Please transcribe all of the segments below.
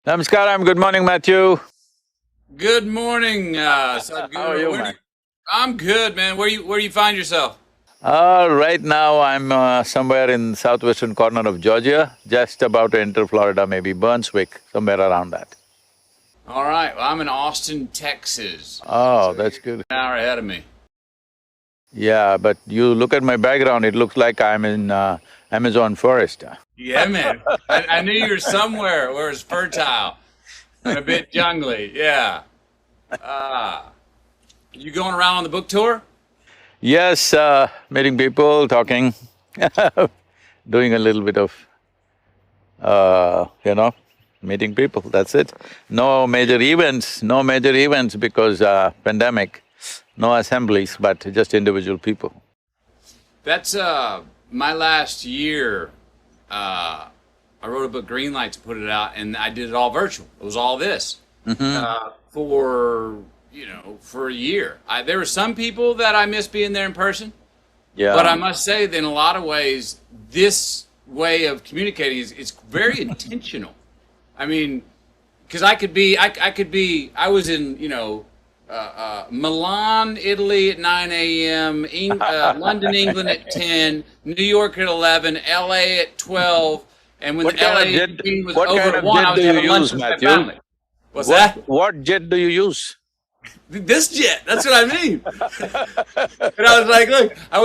Namaskaram, good morning, Matthew. Good morning, Sadhguru. How are you, man? I'm good, man. Where you find yourself? Right now I'm somewhere in southwestern corner of Georgia, just about to enter Florida, maybe Burnswick, somewhere around that. All right. Well, I'm in Austin, Texas, Oh, so that's you're good. an hour ahead of me. Yeah, but you look at my background, it looks like I'm in Amazon forest. Yeah, man. I knew you were somewhere where it's fertile and a bit jungly. Yeah. Uh, you going around on the book tour? Yes, meeting people, talking, doing a little bit of, meeting people, that's it. No major events because pandemic, no assemblies, but just individual people. That's my last year. I wrote a book, Greenlight, to put it out, and I did it all virtual. It was all this for a year. There were some people that I miss being there in person, but Yeah. I must say that in a lot of ways, this way of communicating is very intentional. I mean, because I was in Milan, Italy at 9 a.m., London, England at 10, New York at 11, LA at 12, and when What the kind of LA jet, meeting was what over kind at of 1, I jet was do you having lunch use, with my Matthew? family. What's that? What jet do you use? This jet. That's what I mean. And I was like, look, I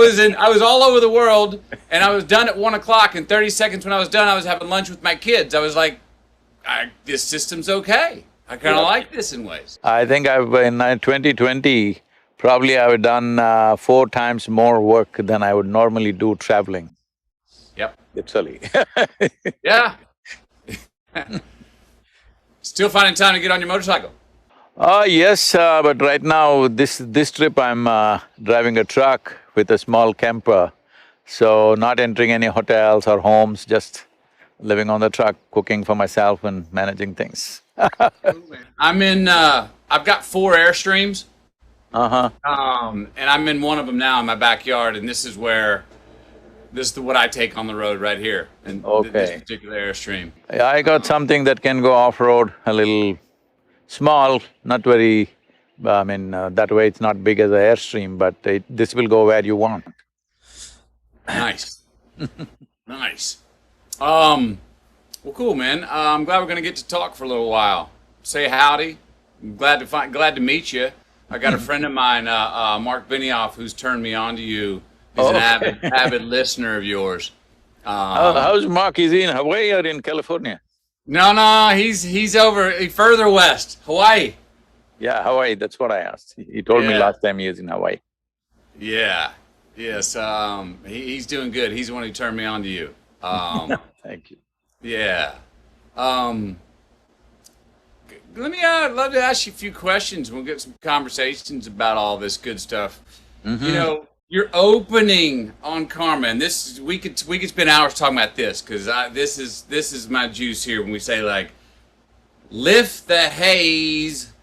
was all over the world, and I was done at 1 o'clock. In 30 seconds, when I was done, I was having lunch with my kids. I was like, this system's okay. I kind of like this in ways. I think in 2020, probably I've done 4 times more work than I would normally do traveling. Yep. Literally. Yeah. Still finding time to get on your motorcycle. Yes, but right now, this trip I'm driving a truck with a small camper, so not entering any hotels or homes, just living on the truck, cooking for myself and managing things. I've got 4 Airstreams, Uh-huh. and I'm in one of them now in my backyard, and this is what I take on the road right here, and this Okay. particular Airstream. I got something that can go off-road, a little small, not very… that way it's not big as an Airstream, but this will go where you want. Nice. Nice. Well, cool, man. I'm glad we're gonna get to talk for a little while. Say howdy. I'm glad to meet you. I got a friend of mine, Mark Benioff, who's turned me on to you. He's an Okay. avid listener of yours. Um, How's Mark? Is he in Hawaii or in California? no, he's over further west, Hawaii. Yeah, Hawaii, that's what I asked. He told me Yeah, last time he was in Hawaii. yeah, yes. He's doing good. He's the one who turned me on to you. Thank you. Yeah. Um, Let me love to ask you a few questions. We'll get some conversations about all this good stuff. Your opening on karma, and this we could spend hours talking about this because this is my juice here when we say like lift the haze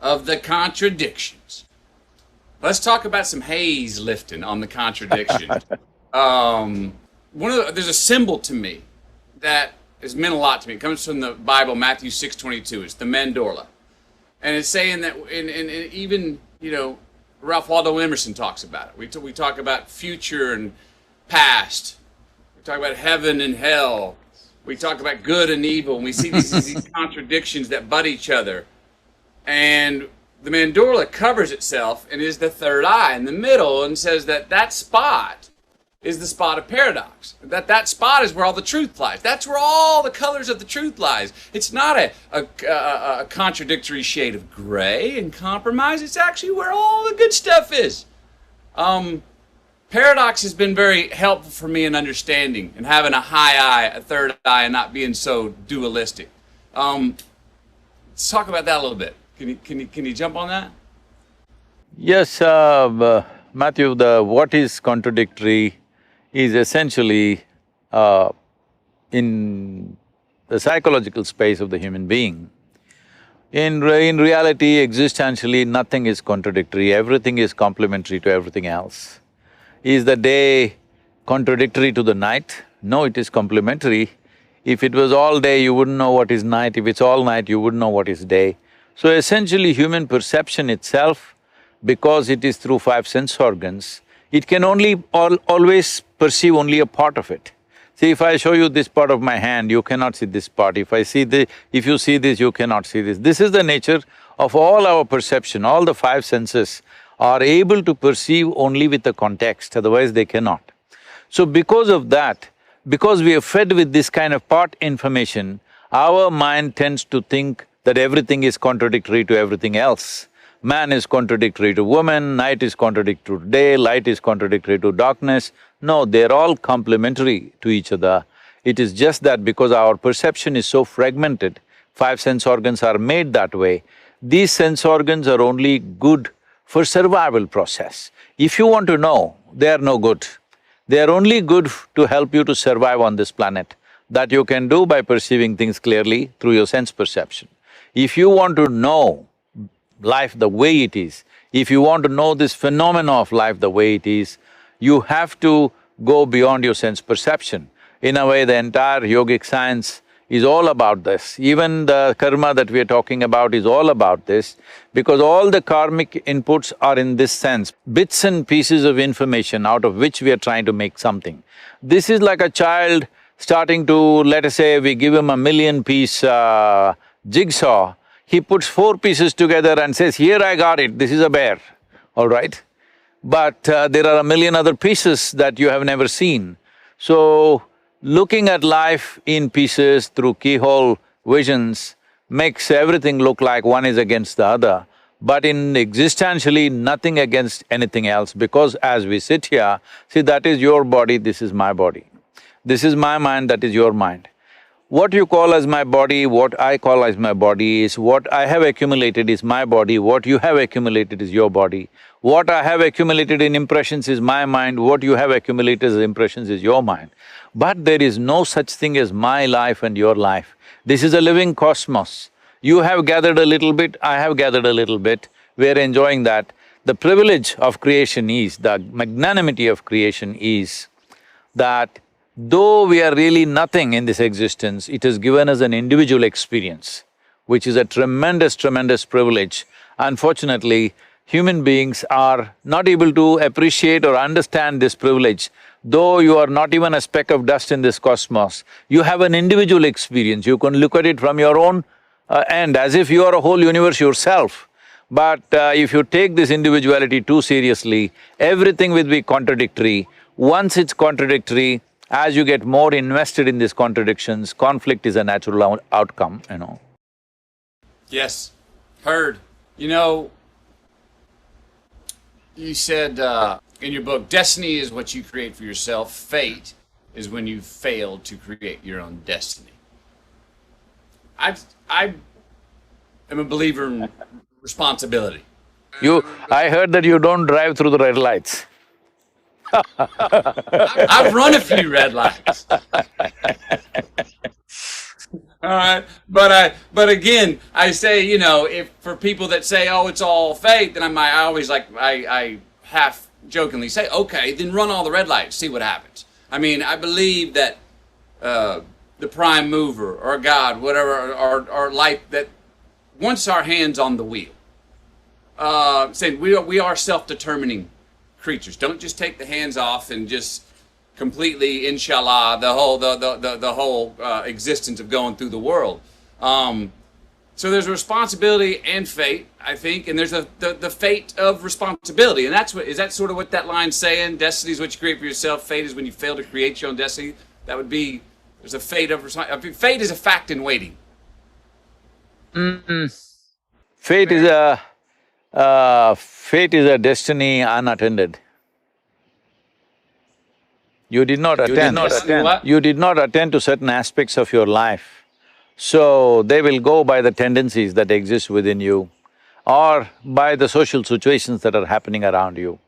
of the contradictions. Let's talk about some haze lifting on the contradiction. There's a symbol to me that has meant a lot to me. It comes from the Bible, Matthew 6:22. It's the mandorla, and it's saying that, and even Ralph Waldo Emerson talks about it. We talk about future and past. We talk about heaven and hell. We talk about good and evil, and we see these contradictions that butt each other. And the mandorla covers itself and is the third eye in the middle, and says that spot is the spot of paradox. That spot is where all the truth lies. That's where all the colors of the truth lies. It's not a contradictory shade of gray and compromise. It's actually where all the good stuff is. Paradox has been very helpful for me in understanding and having a high eye, a third eye, and not being so dualistic. Let's talk about that a little bit. Can you jump on that? Yes, Matthew, what is contradictory is essentially in the psychological space of the human being. In reality, existentially, nothing is contradictory, everything is complementary to everything else. Is the day contradictory to the night? No, it is complementary. If it was all day, you wouldn't know what is night. If it's all night, you wouldn't know what is day. So essentially, human perception itself, because it is through five sense organs, it can only always perceive only a part of it. See, if I show you this part of my hand, you cannot see this part. If you see this, you cannot see this. This is the nature of all our perception. All the five senses are able to perceive only with the context, otherwise they cannot. So because of that, because we are fed with this kind of part information, our mind tends to think that everything is contradictory to everything else. Man is contradictory to woman, night is contradictory to day, light is contradictory to darkness. No, they're all complementary to each other. It is just that because our perception is so fragmented, five sense organs are made that way. These sense organs are only good for survival process. If you want to know, they are no good. They are only good to help you to survive on this planet. That you can do by perceiving things clearly through your sense perception. If you want to know life the way it is, if you want to know this phenomena of life the way it is, you have to go beyond your sense perception. In a way, the entire yogic science is all about this. Even the karma that we are talking about is all about this, because all the karmic inputs are in this sense, bits and pieces of information out of which we are trying to make something. This is like a child starting to, let us say, we give him a 1,000,000-piece jigsaw, he puts 4 pieces together and says, here I got it, this is a bear, all right? But there are 1,000,000 other pieces that you have never seen. So, looking at life in pieces through keyhole visions makes everything look like one is against the other, but in existentially nothing against anything else, because as we sit here, see, that is your body, this is my body. This is my mind, that is your mind. What you call as my body, what I call as my body is what I have accumulated is my body, what you have accumulated is your body. What I have accumulated in impressions is my mind, what you have accumulated as impressions is your mind. But there is no such thing as my life and your life. This is a living cosmos. You have gathered a little bit, I have gathered a little bit, we're enjoying that. The privilege of creation is, the magnanimity of creation is that though we are really nothing in this existence, it has given us an individual experience, which is a tremendous, tremendous privilege. Unfortunately, human beings are not able to appreciate or understand this privilege. Though you are not even a speck of dust in this cosmos, you have an individual experience. You can look at it from your own end, as if you are a whole universe yourself. But if you take this individuality too seriously, everything will be contradictory. Once it's contradictory, as you get more invested in these contradictions, conflict is a natural outcome, you know. Yes, heard. You know, you said in your book, destiny is what you create for yourself, fate is when you fail to create your own destiny. I am a believer in responsibility. I heard that you don't drive through the red lights. I've run a few red lights. All right, but again, I say, you know, if for people that say, oh, it's all fate, then I always I half jokingly say, okay, then run all the red lights, see what happens. I mean, I believe that the prime mover or God, whatever, or life, that once our hands on the wheel, saying we are self-determining creatures. Don't just take the hands off and just completely, inshallah, the whole existence of going through the world. So there's a responsibility and fate, I think, and there's the fate of responsibility, and is that sort of what that line's saying? Destiny is what you create for yourself. Fate is when you fail to create your own destiny. That would be, there's a fate of responsibility. Fate is a fact in waiting. Fate is a destiny unattended. You did not attend. You did not attend to certain aspects of your life. So, they will go by the tendencies that exist within you or by the social situations that are happening around you.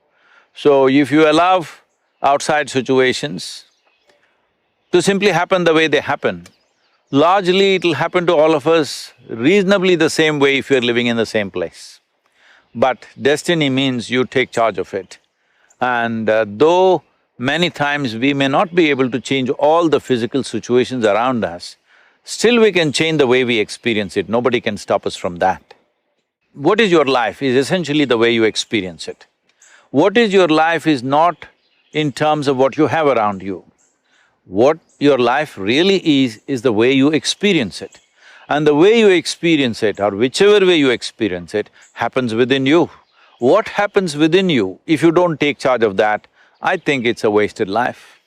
So, if you allow outside situations to simply happen the way they happen, largely it'll happen to all of us reasonably the same way if you're living in the same place. But destiny means you take charge of it. And though Many times we may not be able to change all the physical situations around us, still we can change the way we experience it, nobody can stop us from that. What is your life is essentially the way you experience it. What is your life is not in terms of what you have around you. What your life really is the way you experience it. And the way you experience it, or whichever way you experience it, happens within you. What happens within you, if you don't take charge of that, I think it's a wasted life.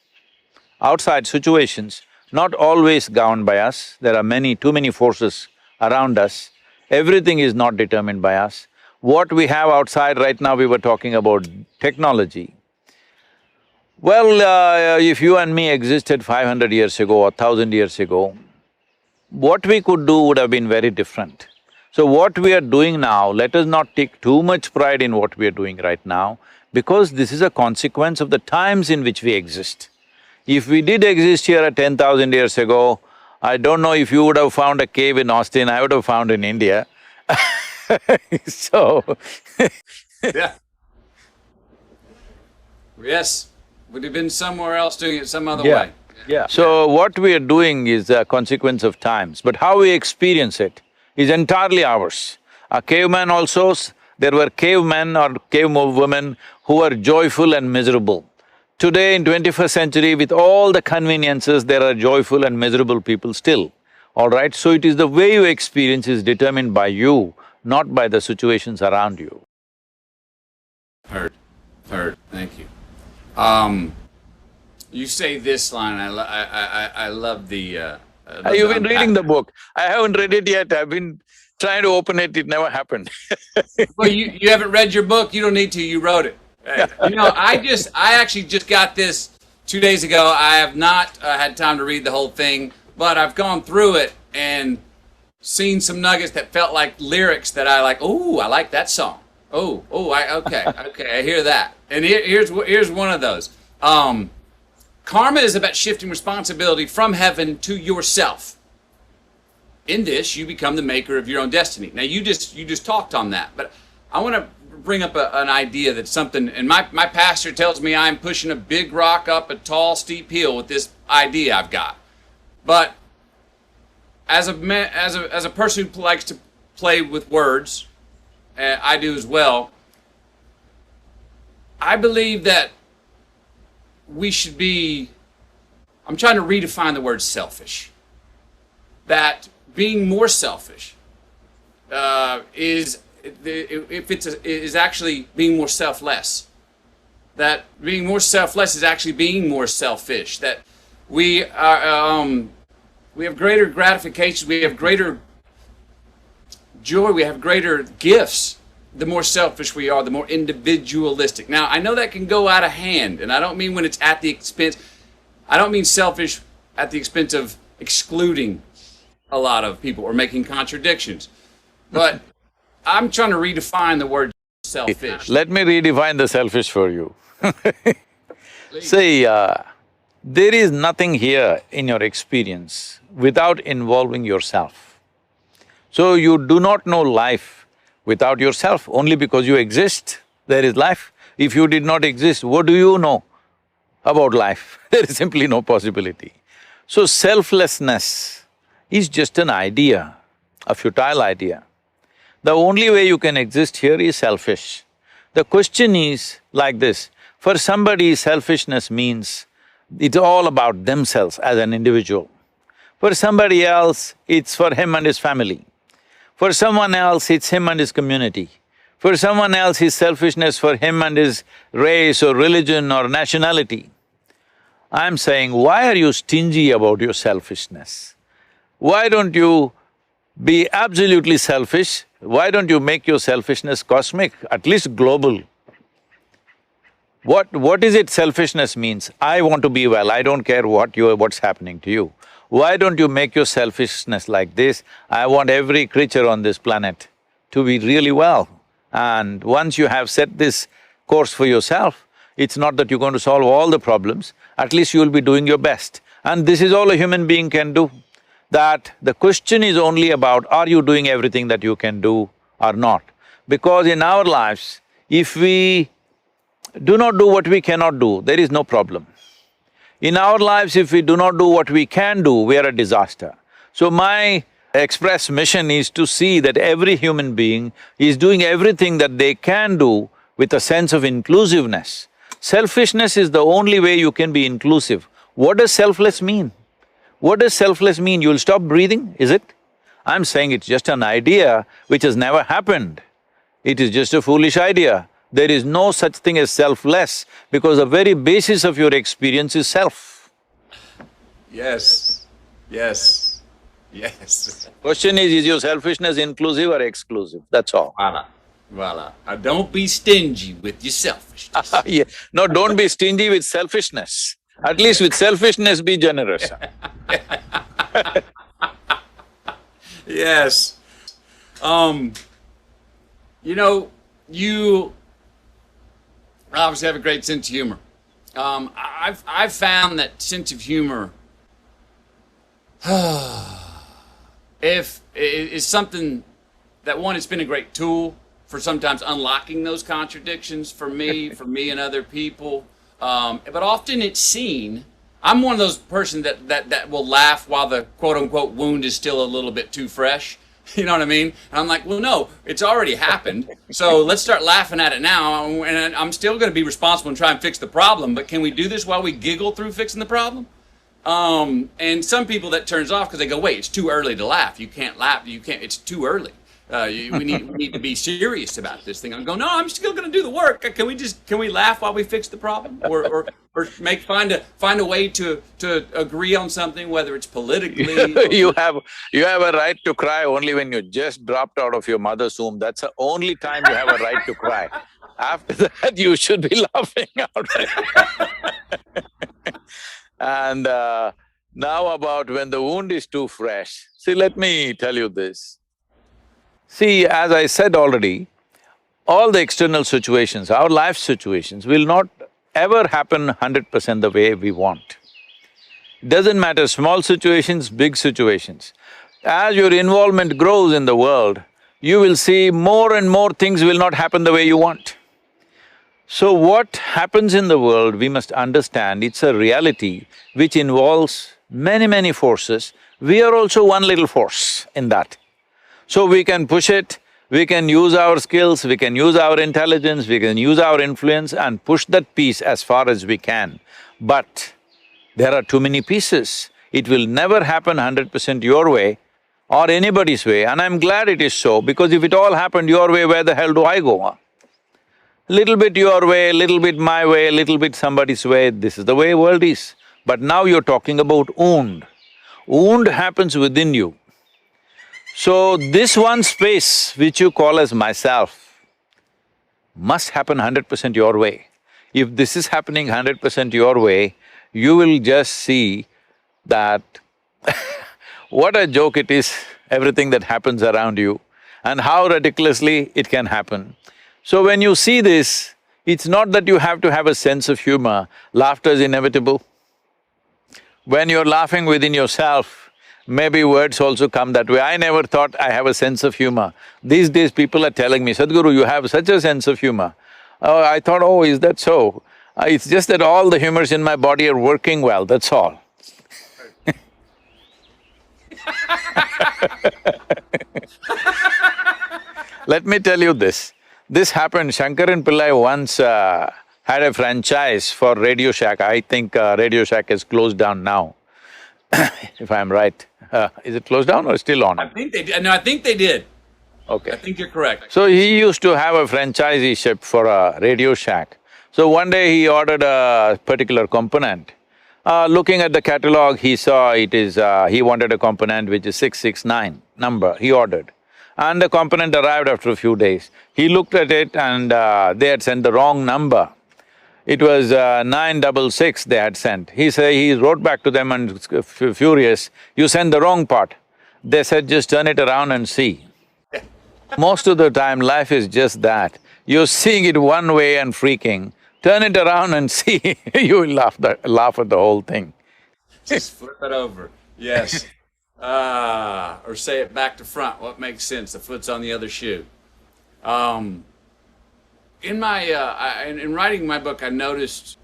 Outside situations, not always governed by us, there are too many forces around us. Everything is not determined by us. What we have outside right now, we were talking about technology. Well, if you and me existed 500 years ago or 1000 years ago, what we could do would have been very different. So what we are doing now, let us not take too much pride in what we are doing right now, because this is a consequence of the times in which we exist. If we did exist here at 10,000 years ago, I don't know if you would have found a cave in Austin, I would have found in India. So Yeah. Yes, would have been somewhere else doing it some other way. Yeah. So what we are doing is a consequence of times, but how we experience it is entirely ours. A caveman also, there were cavemen or cavewomen who were joyful and miserable. Today in 21st century, with all the conveniences, there are joyful and miserable people still, all right? So it is the way you experience is determined by you, not by the situations around you. Heard, thank you. You say this line, I love the… You've been reading the book. I haven't read it yet, I've been trying to open it, it never happened. Well, you haven't read your book, you don't need to, you wrote it. Hey, you know, I actually just got this 2 days ago. I have not had time to read the whole thing, but I've gone through it and seen some nuggets that felt like lyrics that I like, oh, I like that song. Okay, I hear that. And here's one of those. Karma is about shifting responsibility from heaven to yourself. In this, you become the maker of your own destiny. Now, you just talked on that, but I want to bring up an idea that's something, and my pastor tells me I'm pushing a big rock up a tall, steep hill with this idea I've got. But as a person who likes to play with words, I do as well, I believe that we should be… I'm trying to redefine the word selfish. That being more selfish is actually being more selfless. That being more selfless is actually being more selfish. That we have greater gratification, we have greater joy, we have greater gifts. The more selfish we are, the more individualistic. Now, I know that can go out of hand, and I don't mean when it's at the expense… I don't mean selfish at the expense of excluding a lot of people or making contradictions. But I'm trying to redefine the word selfish. Let me redefine the selfish for you. See, there is nothing here in your experience without involving yourself. So you do not know life without yourself. Only because you exist, there is life. If you did not exist, what do you know about life? There is simply no possibility. So selflessness is just an idea, a futile idea. The only way you can exist here is selfish. The question is like this, for somebody selfishness means it's all about themselves as an individual. For somebody else, it's for him and his family. For someone else, it's him and his community. For someone else, his selfishness for him and his race or religion or nationality. I'm saying, why are you stingy about your selfishness? Why don't you be absolutely selfish? Why don't you make your selfishness cosmic, at least global? What is it selfishness means? I want to be well, I don't care what's happening to you. Why don't you make your selfishness like this? I want every creature on this planet to be really well. And once you have set this course for yourself, it's not that you're going to solve all the problems, at least you'll be doing your best. And this is all a human being can do. That the question is only about, are you doing everything that you can do or not? Because in our lives, if we do not do what we cannot do, there is no problem. In our lives, if we do not do what we can do, we are a disaster. So my express mission is to see that every human being is doing everything that they can do with a sense of inclusiveness. Selfishness is the only way you can be inclusive. What does selfless mean? What does selfless mean? You'll stop breathing, is it? I'm saying it's just an idea which has never happened. It is just a foolish idea. There is no such thing as selfless because the very basis of your experience is self. Yes, yes, yes. Question is your selfishness inclusive or exclusive? That's all. Voila, voila. Now don't be stingy with your selfishness. Yeah. No, don't be stingy with selfishness. At least with selfishness, be generous. Yes. You know, you obviously have a great sense of humor. I've found that sense of humor if is something that one, it's been a great tool for sometimes unlocking those contradictions for me and other people. But often it's seen. I'm one of those person that will laugh while the quote unquote wound is still a little bit too fresh. You know what I mean? And I'm like, well, no, it's already happened. So let's start laughing at it now. And I'm still going to be responsible and try and fix the problem. But can we do this while we giggle through fixing the problem? And some people that turns off because they go, wait, it's too early to laugh. You can't laugh. You can't. It's too early. We need to be serious about this thing. I'm going, no, I'm still going to do the work. Can we laugh while we fix the problem, or find a way to agree on something, whether it's politically. You have a right to cry only when you just dropped out of your mother's womb. That's the only time you have a right to cry. After that, you should be laughing out. And now about when the wound is too fresh. See, let me tell you this. See, as I said already, all the external situations, our life situations will not ever happen 100% the way we want. Doesn't matter, small situations, big situations. As your involvement grows in the world, you will see more and more things will not happen the way you want. So what happens in the world, we must understand, it's a reality which involves many forces. We are also one little force in that. So we can push it, we can use our skills, we can use our intelligence, we can use our influence and push that piece as far as we can. But there are too many pieces. It will never happen 100% your way or anybody's way, and I'm glad it is so, because if it all happened your way, where the hell do I go, huh? Little bit your way, little bit my way, little bit somebody's way, this is the way world is. But now you're talking about wound. Wound happens within you. So this one space which you call as myself must happen 100% your way. If this is happening 100% your way, you will just see that what a joke it is, everything that happens around you, and how ridiculously it can happen. So when you see this, it's not that you have to have a sense of humor, laughter is inevitable. When you're laughing within yourself, maybe words also come that way. I never thought I have a sense of humor. These days people are telling me, Sadhguru, you have such a sense of humor. Oh, I thought, oh, is that so? It's just that all the humors in my body are working well, that's all. Let me tell you this. This happened, Shankaran Pillai once had a franchise for Radio Shack. I think Radio Shack is closed down now, if I'm right. Is it closed down or still on? I think they did. No, I think they did. Okay. I think you're correct. So he used to have a franchisee-ship for a Radio Shack. So one day he ordered a particular component. Looking at the catalog, he saw it is… he wanted a component which is 669 number, he ordered. And the component arrived after a few days. He looked at it and they had sent the wrong number. It was 966 they had sent. He wrote back to them and furious, you sent the wrong part. They said, just turn it around and see. Most of the time life is just that. You're seeing it one way and freaking, turn it around and see, you will laugh at the whole thing. Just flip it over, yes. Or say it back to front, what makes sense, the foot's on the other shoe. in my in writing my book, I noticed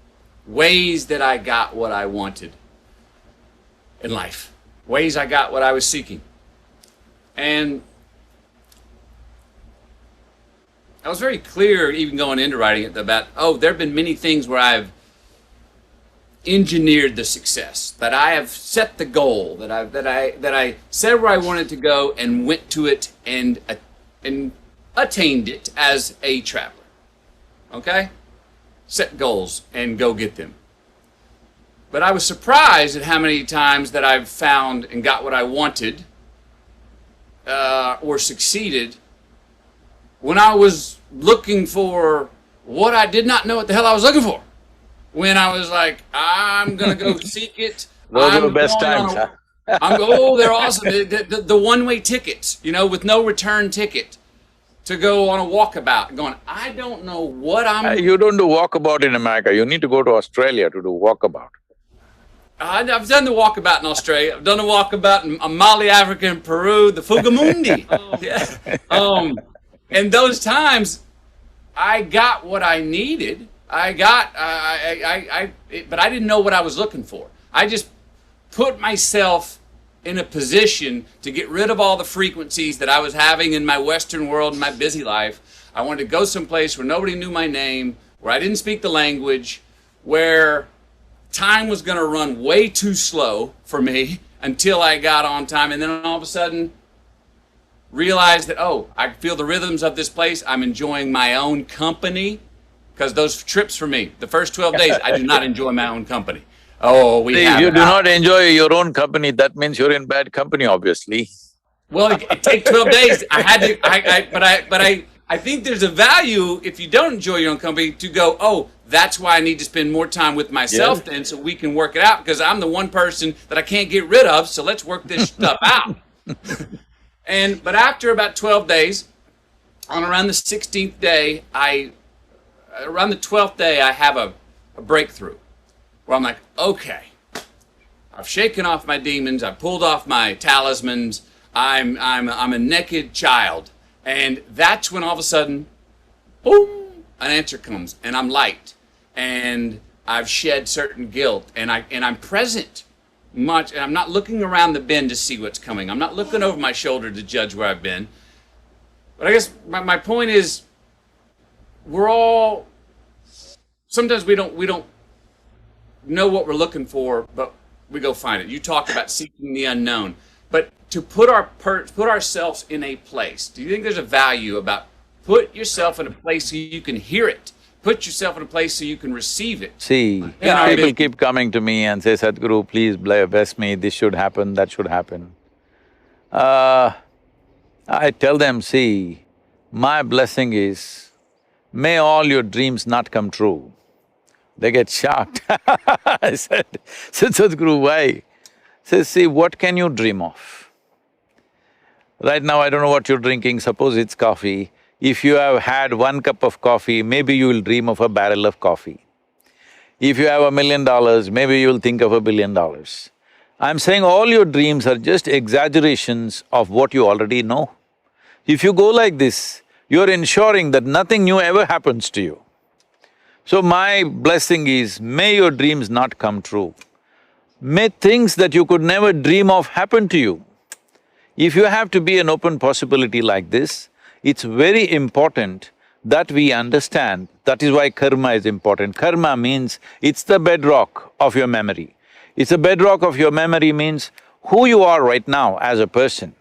ways that I got what I wanted in life, ways I got what I was seeking, and I was very clear, even going into writing it, about there have been many things where I've engineered the success, that I have set the goal, that I said where I wanted to go and went to it and attained it as a traveler. Okay? Set goals and go get them. But I was surprised at how many times that I've found and got what I wanted or succeeded when I was looking for what I did not know what the hell I was looking for. When I was like, I'm going to go seek it. Those are the best times, huh? They're awesome. The one-way tickets, with no return ticket to go on a walkabout. Going, I don't know what I'm... You don't do walkabout in America. You need to go to Australia to do walkabout. I've done the walkabout in Australia. I've done the walkabout in Mali, Africa, and Peru, the Fugamundi. Yeah. And those times, I got what I needed. But I didn't know what I was looking for. I just put myself in a position to get rid of all the frequencies that I was having in my Western world and my busy life. I wanted to go someplace where nobody knew my name, where I didn't speak the language, where time was going to run way too slow for me until I got on time, and then all of a sudden realized that, I feel the rhythms of this place. I'm enjoying my own company. Because those trips for me, the first 12 days, I do not enjoy my own company. If you do not enjoy your own company, that means you're in bad company, obviously. Well, it takes 12 days. I had to, I think there's a value if you don't enjoy your own company to go, that's why I need to spend more time with myself then, so we can work it out, because I'm the one person that I can't get rid of, so let's work this stuff out. But after about 12 days, on around the 16th day, around the 12th day, I have a breakthrough where I'm like, okay, I've shaken off my demons, I've pulled off my talismans, I'm a naked child. And that's when all of a sudden, boom, an answer comes, and I'm light, and I've shed certain guilt, and I'm present much, and I'm not looking around the bend to see what's coming. I'm not looking over my shoulder to judge where I've been. But I guess my point is, we're all, sometimes we don't know what we're looking for, but we go find it. You talk about seeking the unknown, but to put ourselves in a place, do you think there's a value about put yourself in a place so you can hear it? Put yourself in a place so you can receive it. See, people keep coming to me and say, Sadhguru, please bless me, this should happen, that should happen. I tell them, see, my blessing is, may all your dreams not come true. They get shocked. I said, Sadhguru, why? Says, see, what can you dream of? Right now, I don't know what you're drinking, suppose it's coffee. If you have had 1 cup of coffee, maybe you will dream of a barrel of coffee. If you have $1 million, maybe you'll think of $1 billion. I'm saying all your dreams are just exaggerations of what you already know. If you go like this, you're ensuring that nothing new ever happens to you. So my blessing is, may your dreams not come true. May things that you could never dream of happen to you. If you have to be an open possibility like this, it's very important that we understand, that is why karma is important. Karma means it's the bedrock of your memory. It's the bedrock of your memory means who you are right now as a person.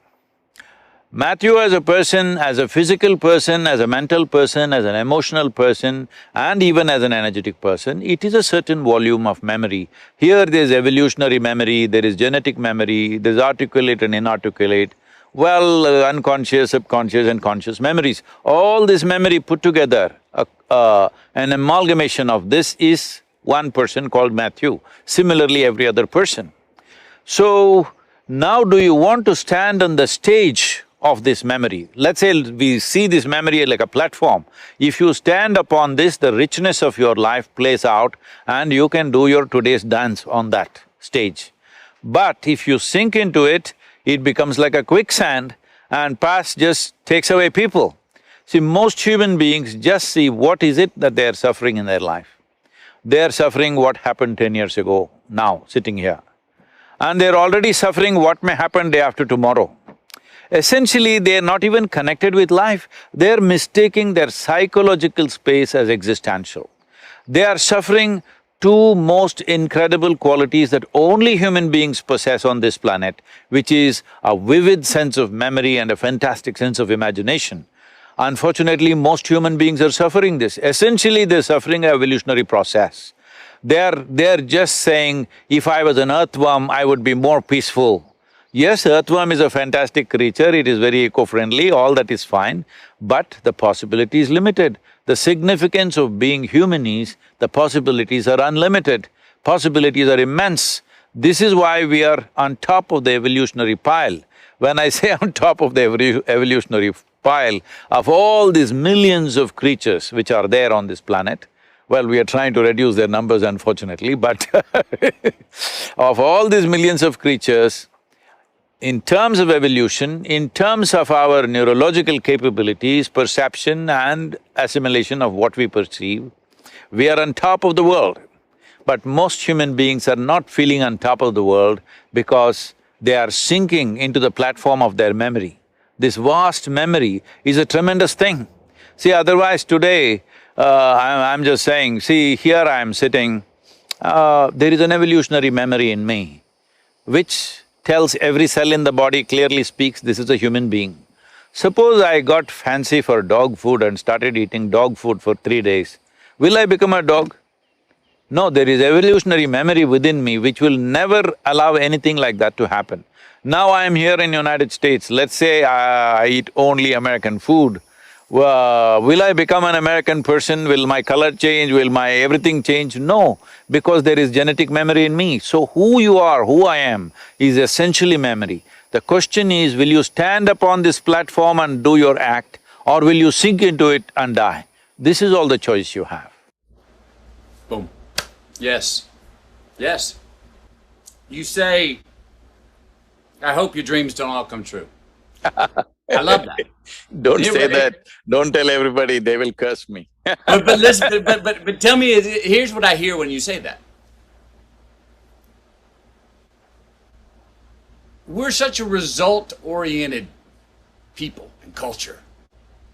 Matthew as a person, as a physical person, as a mental person, as an emotional person, and even as an energetic person, it is a certain volume of memory. Here there's evolutionary memory, there is genetic memory, there's articulate and inarticulate, unconscious, subconscious and conscious memories. All this memory put together, an amalgamation of this is one person called Matthew, similarly every other person. So, now do you want to stand on the stage of this memory? Let's say we see this memory like a platform. If you stand upon this, the richness of your life plays out and you can do your today's dance on that stage. But if you sink into it, it becomes like a quicksand and past just takes away people. See, most human beings just see what is it that they are suffering in their life. They are suffering what happened 10 years ago, now, sitting here. And they're already suffering what may happen day after tomorrow. Essentially, they're not even connected with life, they're mistaking their psychological space as existential. They are suffering two most incredible qualities that only human beings possess on this planet, which is a vivid sense of memory and a fantastic sense of imagination. Unfortunately, most human beings are suffering this. Essentially, they're suffering an evolutionary process. They're just saying, if I was an earthworm, I would be more peaceful. Yes, earthworm is a fantastic creature, it is very eco-friendly, all that is fine, but the possibility is limited. The significance of being human is, the possibilities are unlimited, possibilities are immense. This is why we are on top of the evolutionary pile. When I say on top of the evolutionary pile of all these millions of creatures which are there on this planet, well, we are trying to reduce their numbers unfortunately, but of all these millions of creatures, in terms of evolution, in terms of our neurological capabilities, perception and assimilation of what we perceive, we are on top of the world. But most human beings are not feeling on top of the world because they are sinking into the platform of their memory. This vast memory is a tremendous thing. See, otherwise today, I'm just saying, see, here I am sitting, there is an evolutionary memory in me, which tells every cell in the body, clearly speaks, this is a human being. Suppose I got fancy for dog food and started eating dog food for 3 days, will I become a dog? No, there is evolutionary memory within me which will never allow anything like that to happen. Now I am here in United States, let's say I eat only American food, will I become an American person? Will my color change? Will my everything change? No, because there is genetic memory in me. So who you are, who I am, is essentially memory. The question is, will you stand upon this platform and do your act, or will you sink into it and die? This is all the choice you have. Boom. Yes. Yes. You say, I hope your dreams don't all come true. I love that. Don't say that, don't tell everybody, they will curse me. but listen, but tell me, here's what I hear when you say that. We're such a result-oriented people and culture.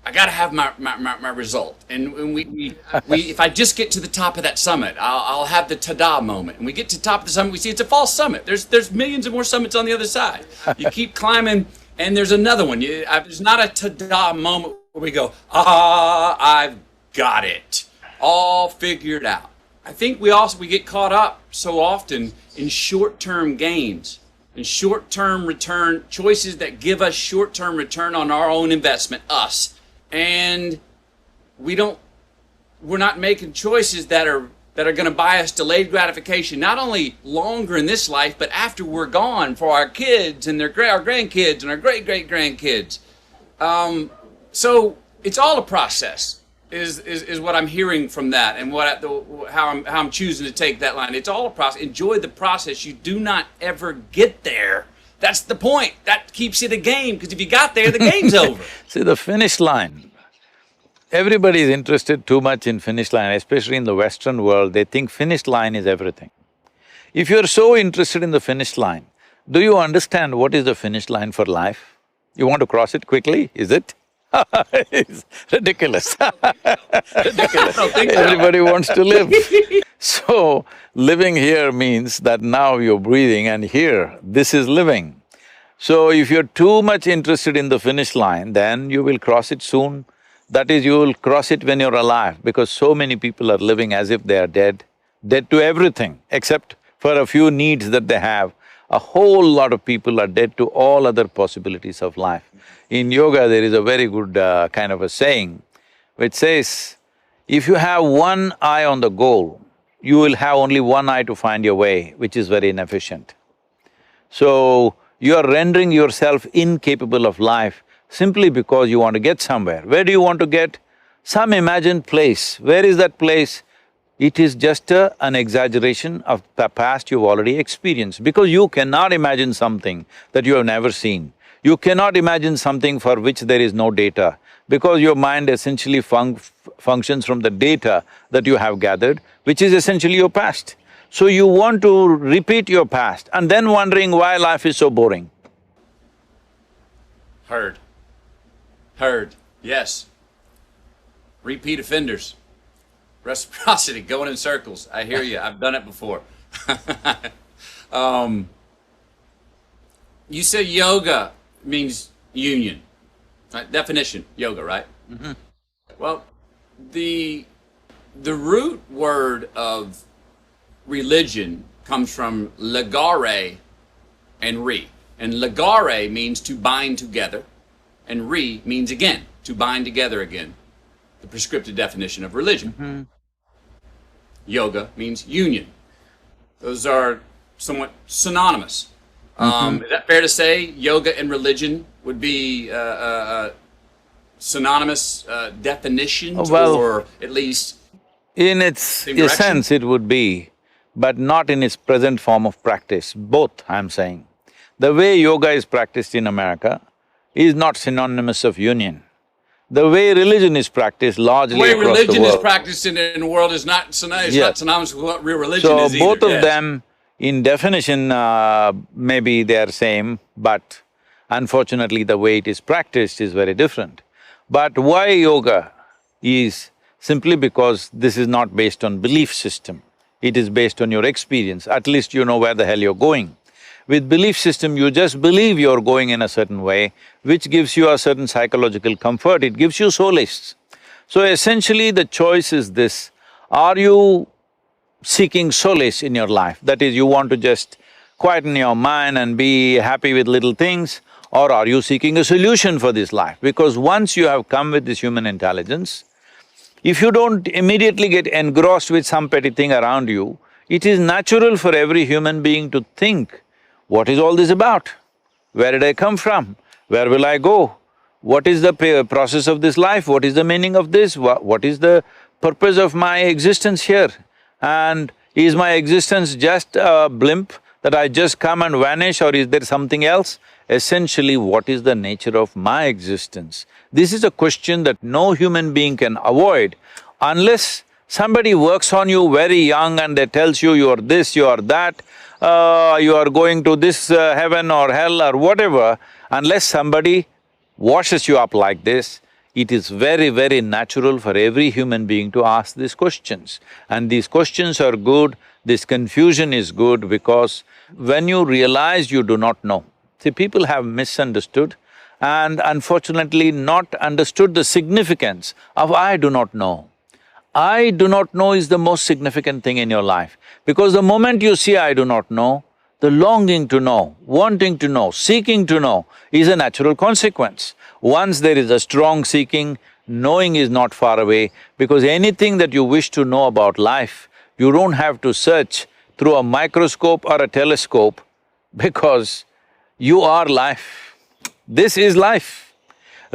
I gotta have my result. And we if I just get to the top of that summit, I'll have the ta-da moment. And we get to the top of the summit, we see it's a false summit. There's millions of more summits on the other side. You keep climbing, and there's another one. There's not a ta-da moment where we go, I've got it, all figured out. I think we get caught up so often in short-term gains and short-term return, choices that give us short-term return on our own investment, us. And we're not making choices that are gonna buy us delayed gratification, not only longer in this life, but after we're gone, for our kids and our grandkids and our great-great-grandkids. So it's all a process, is what I'm hearing from that, and how I'm choosing to take that line. It's all a process. Enjoy the process. You do not ever get there. That's the point. That keeps it a game, because if you got there, the game's over. See, the finish line, everybody is interested too much in finish line, especially in the Western world, they think finish line is everything. If you're so interested in the finish line, do you understand what is the finish line for life? You want to cross it quickly, is it? It's ridiculous. Ridiculous. Everybody wants to live. So, living here means that now you're breathing, and here, this is living. So, if you're too much interested in the finish line, then you will cross it soon. That is, you will cross it when you're alive, because so many people are living as if they are dead, dead to everything, except for a few needs that they have. A whole lot of people are dead to all other possibilities of life. In yoga, there is a very good kind of a saying, which says, if you have one eye on the goal, you will have only one eye to find your way, which is very inefficient. So, you are rendering yourself incapable of life simply because you want to get somewhere. Where do you want to get? Some imagined place. Where is that place? It is just an exaggeration of the past you've already experienced, because you cannot imagine something that you have never seen. You cannot imagine something for which there is no data, because your mind essentially functions from the data that you have gathered, which is essentially your past. So you want to repeat your past and then wondering why life is so boring. Heard. Heard. Yes. Repeat offenders. Reciprocity, going in circles. I hear you. I've done it before. You say yoga means union. Right? Definition, yoga, right? Mm-hmm. Well, the root word of religion comes from legare and re. And legare means to bind together, and re means again, to bind together again. The prescriptive definition of religion. Mm-hmm. Yoga means union. Those are somewhat synonymous. Is that fair to say yoga and religion would be synonymous definitions, Well, or at least in its same direction? essence it would be, but not in its present form of practice, both I'm saying. The way yoga is practiced in America is not synonymous of union. The way religion is practiced largely The way across the religion is world. practiced in the world is not synonymous, Yes. not synonymous with what real religion So is either. both of Yes. them in definition, maybe they are same, but unfortunately the way it is practiced is very different. But why yoga is simply because this is not based on belief system, it is based on your experience, at least you know where the hell you're going. With belief system, you just believe you're going in a certain way, which gives you a certain psychological comfort, it gives you solace. So essentially the choice is this, are you seeking solace in your life? That is, you want to just quieten your mind and be happy with little things, or are you seeking a solution for this life? Because once you have come with this human intelligence, if you don't immediately get engrossed with some petty thing around you, it is natural for every human being to think, what is all this about? Where did I come from? Where will I go? What is the process of this life? What is the meaning of this? What is the purpose of my existence here? And is my existence just a blimp that I just come and vanish, or is there something else? Essentially, what is the nature of my existence? This is a question that no human being can avoid unless somebody works on you very young and they tells you are this, you are that, you are going to this heaven or hell or whatever. Unless somebody washes you up like this, it is very, very natural for every human being to ask these questions. And these questions are good, this confusion is good, because when you realize you do not know, see, people have misunderstood and unfortunately not understood the significance of I do not know. I do not know is the most significant thing in your life, because the moment you see I do not know, the longing to know, wanting to know, seeking to know is a natural consequence. Once there is a strong seeking, knowing is not far away, because anything that you wish to know about life, you don't have to search through a microscope or a telescope, because you are life. This is life.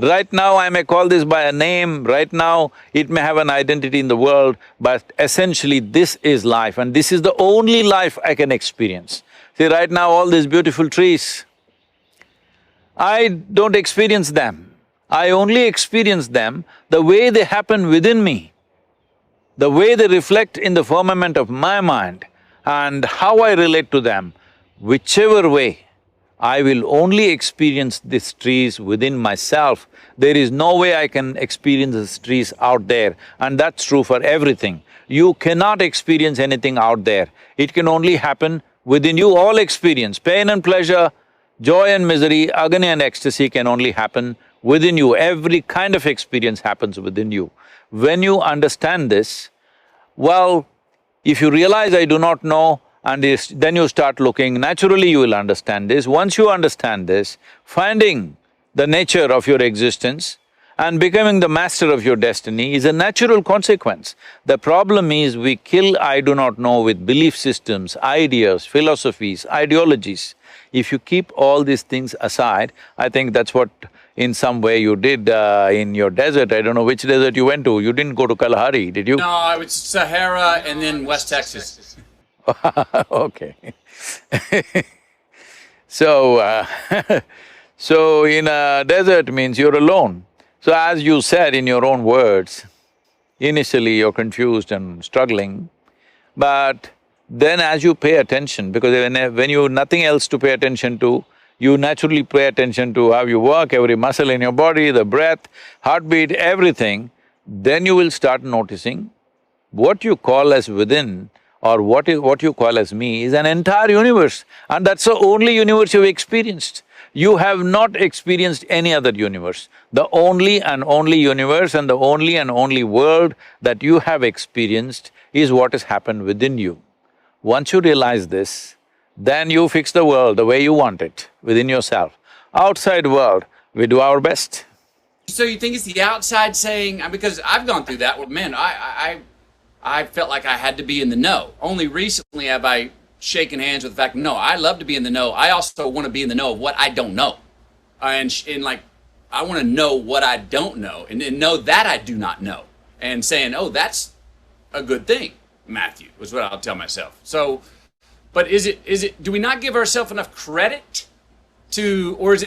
Right now I may call this by a name, right now it may have an identity in the world, but essentially this is life, and this is the only life I can experience. See, right now all these beautiful trees, I don't experience them. I only experience them the way they happen within me, the way they reflect in the firmament of my mind, and how I relate to them. Whichever way, I will only experience these trees within myself. There is no way I can experience these trees out there, and that's true for everything. You cannot experience anything out there, it can only happen within you. All experience, pain and pleasure, joy and misery, agony and ecstasy can only happen within you. Every kind of experience happens within you. When you understand this, well, if you realize I do not know, and then you start looking, naturally you will understand this. Once you understand this, finding the nature of your existence and becoming the master of your destiny is a natural consequence. The problem is we kill I do not know with belief systems, ideas, philosophies, ideologies. If you keep all these things aside, I think that's what in some way you did in your desert. I don't know which desert you went to. You didn't go to Kalahari, did you? No, I was Sahara and then West Texas. Okay. So, So in a desert means you're alone. So as you said in your own words, initially you're confused and struggling, but then as you pay attention, because when you nothing else to pay attention to, you naturally pay attention to how you work, every muscle in your body, the breath, heartbeat, everything, then you will start noticing what you call as within or what you call as me is an entire universe, and that's the only universe you've experienced. You have not experienced any other universe. The only and only universe and the only and only world that you have experienced is what has happened within you. Once you realize this, then you fix the world the way you want it, within yourself. Outside world, we do our best. So you think it's the outside saying, because I've gone through that where, man, I felt like I had to be in the know. Only recently have I shaken hands with the fact, no, I love to be in the know. I also want to be in the know of what I don't know. And like, I want to know what I don't know and know that I do not know. And saying, oh, that's a good thing, Matthew, was what I'll tell myself. So, but is it, do we not give ourselves enough credit to, or is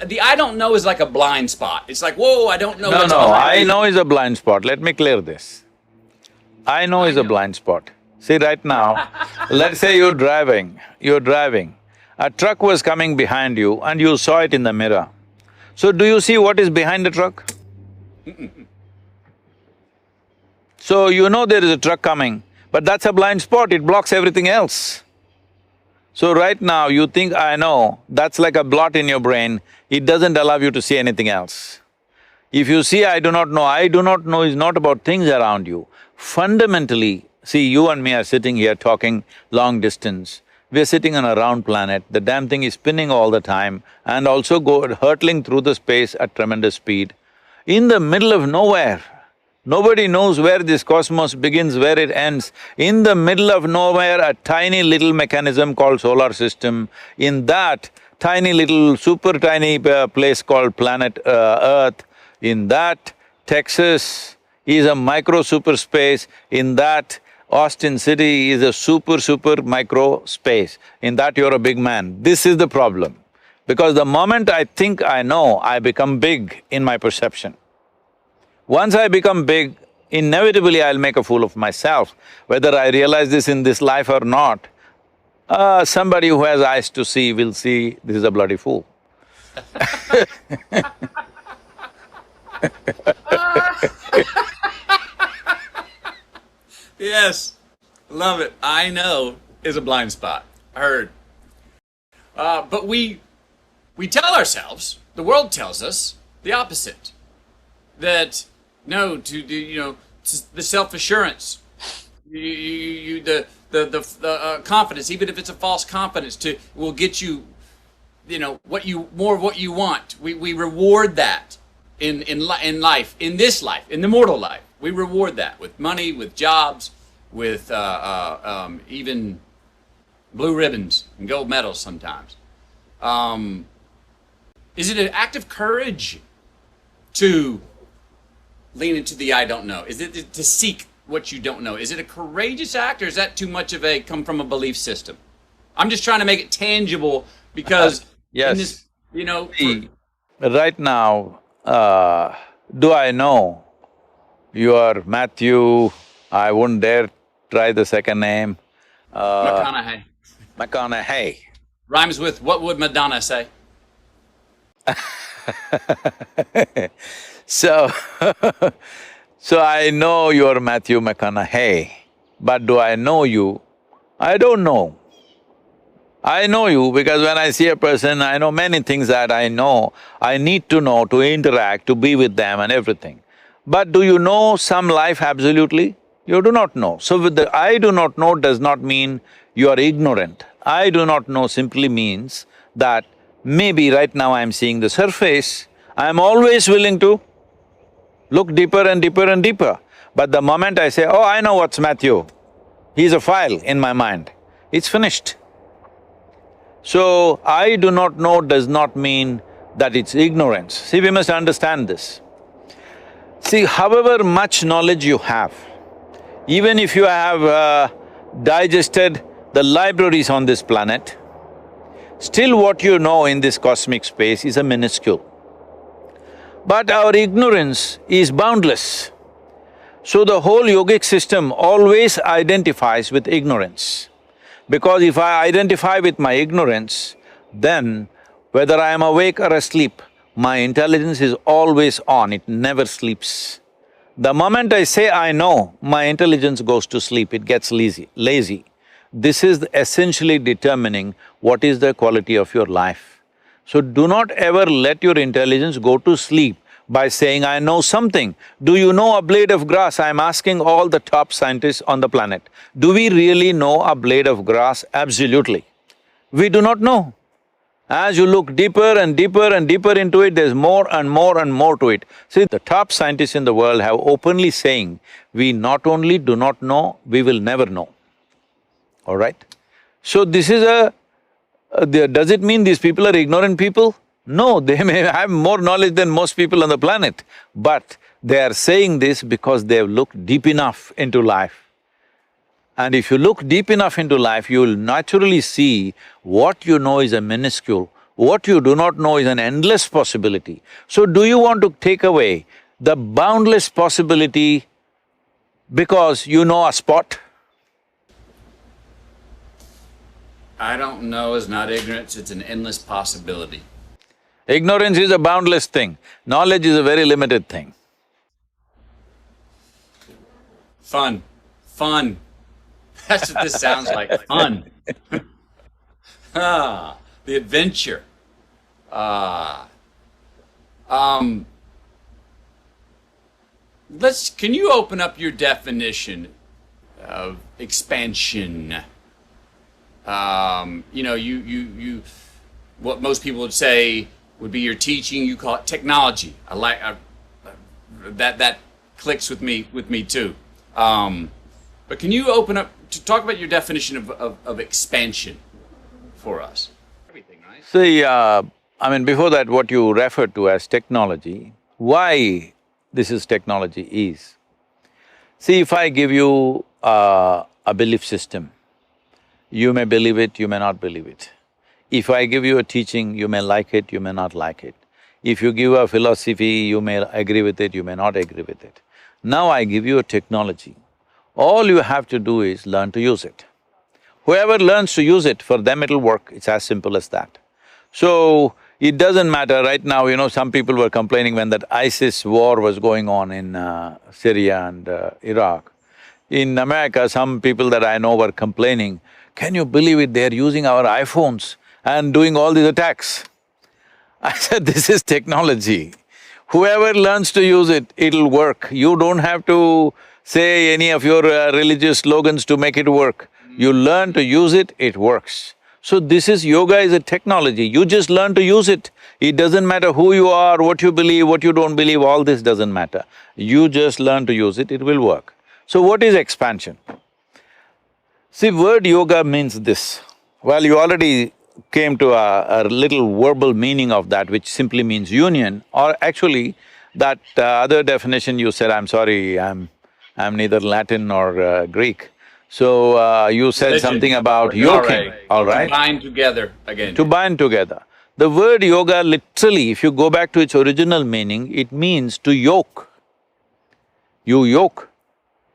the I don't know is like a blind spot? It's like, whoa, I don't know. No, I know is a blind spot. Let me clear this. I know is a blind spot. See, right now, let's say you're driving, a truck was coming behind you and you saw it in the mirror. So do you see what is behind the truck? So you know there is a truck coming, but that's a blind spot, it blocks everything else. So right now you think, I know, that's like a blot in your brain, it doesn't allow you to see anything else. If you see I do not know is not about things around you. Fundamentally, see, you and me are sitting here talking long distance. We're sitting on a round planet, the damn thing is spinning all the time and also hurtling through the space at tremendous speed. In the middle of nowhere, nobody knows where this cosmos begins, where it ends. In the middle of nowhere, a tiny little mechanism called solar system. In that tiny little, super tiny place called planet Earth, in that Texas is a micro super space, in that Austin City is a super micro space, in that you're a big man. This is the problem. Because the moment I think I know, I become big in my perception. Once I become big, inevitably I'll make a fool of myself. Whether I realize this in this life or not, somebody who has eyes to see will see this is a bloody fool. Yes, love it. I know is a blind spot. Heard. But we tell ourselves, the world tells us the opposite. That no, the self-assurance, the confidence, even if it's a false confidence, will get you, what you want. We reward that in life, in this life, in the mortal life. We reward that with money, with jobs, with even blue ribbons and gold medals sometimes. Is it an act of courage to lean into the I don't know? Is it to seek what you don't know? Is it a courageous act, or is that too much of a come from a belief system? I'm just trying to make it tangible because yes. in this, Right now, do I know you are Matthew, I wouldn't dare try the second name. McConaughey. McConaughey. Rhymes with what would Madonna say? So, so I know you're Matthew McConaughey, but do I know you? I don't know. I know you because when I see a person, I know many things that I know, I need to know to interact, to be with them and everything. But do you know some life absolutely? You do not know. So with the I do not know does not mean you are ignorant. I do not know simply means that maybe right now I'm seeing the surface, I'm always willing to look deeper and deeper and deeper. But the moment I say, oh, I know what's Matthew, he's a file in my mind, it's finished. So, I do not know does not mean that it's ignorance. See, we must understand this. See, however much knowledge you have, even if you have digested the libraries on this planet, Still what you know in this cosmic space is a minuscule. But our ignorance is boundless. So the whole yogic system always identifies with ignorance. Because if I identify with my ignorance, then whether I am awake or asleep, my intelligence is always on, it never sleeps. The moment I say I know, my intelligence goes to sleep, it gets lazy. This is essentially determining what is the quality of your life. So do not ever let your intelligence go to sleep by saying, I know something. Do you know a blade of grass? I'm asking all the top scientists on the planet. Do we really know a blade of grass? Absolutely. We do not know. As you look deeper and deeper and deeper into it, there's more and more and more to it. See, the top scientists in the world have openly saying, we not only do not know, we will never know. All right? So this is does it mean these people are ignorant people? No, they may have more knowledge than most people on the planet, but they are saying this because they have looked deep enough into life. And if you look deep enough into life, you will naturally see what you know is a minuscule, what you do not know is an endless possibility. So do you want to take away the boundless possibility because you know a spot? I don't know is not ignorance, it's an endless possibility. Ignorance is a boundless thing, knowledge is a very limited thing. Fun. Fun. That's what this sounds like, fun. The adventure. Can you open up your definition of expansion? What most people would say would be your teaching, you call it technology. That clicks with me too. But can you open up to talk about your definition of expansion for us? Everything, right? See, before that, what you referred to as technology, why this is technology is, see, if I give you a belief system, you may believe it, you may not believe it. If I give you a teaching, you may like it, you may not like it. If you give a philosophy, you may agree with it, you may not agree with it. Now I give you a technology. All you have to do is learn to use it. Whoever learns to use it, for them it'll work, it's as simple as that. So, it doesn't matter, right now, some people were complaining when that ISIS war was going on in Syria and Iraq. In America, some people that I know were complaining, can you believe it, they're using our iPhones and doing all these attacks. I said, this is technology. Whoever learns to use it, it'll work. You don't have to say any of your religious slogans to make it work. You learn to use it, it works. So this is… yoga is a technology, you just learn to use it. It doesn't matter who you are, what you believe, what you don't believe, all this doesn't matter. You just learn to use it, it will work. So what is expansion? See, word yoga means this. Well, you already came to a little verbal meaning of that, which simply means union, or actually that other definition you said, I'm sorry, I'm neither Latin nor Greek. So you said Religion. something about yoking, all right? To bind together again. To bind together. The word yoga literally, if you go back to its original meaning, it means to yoke. You yoke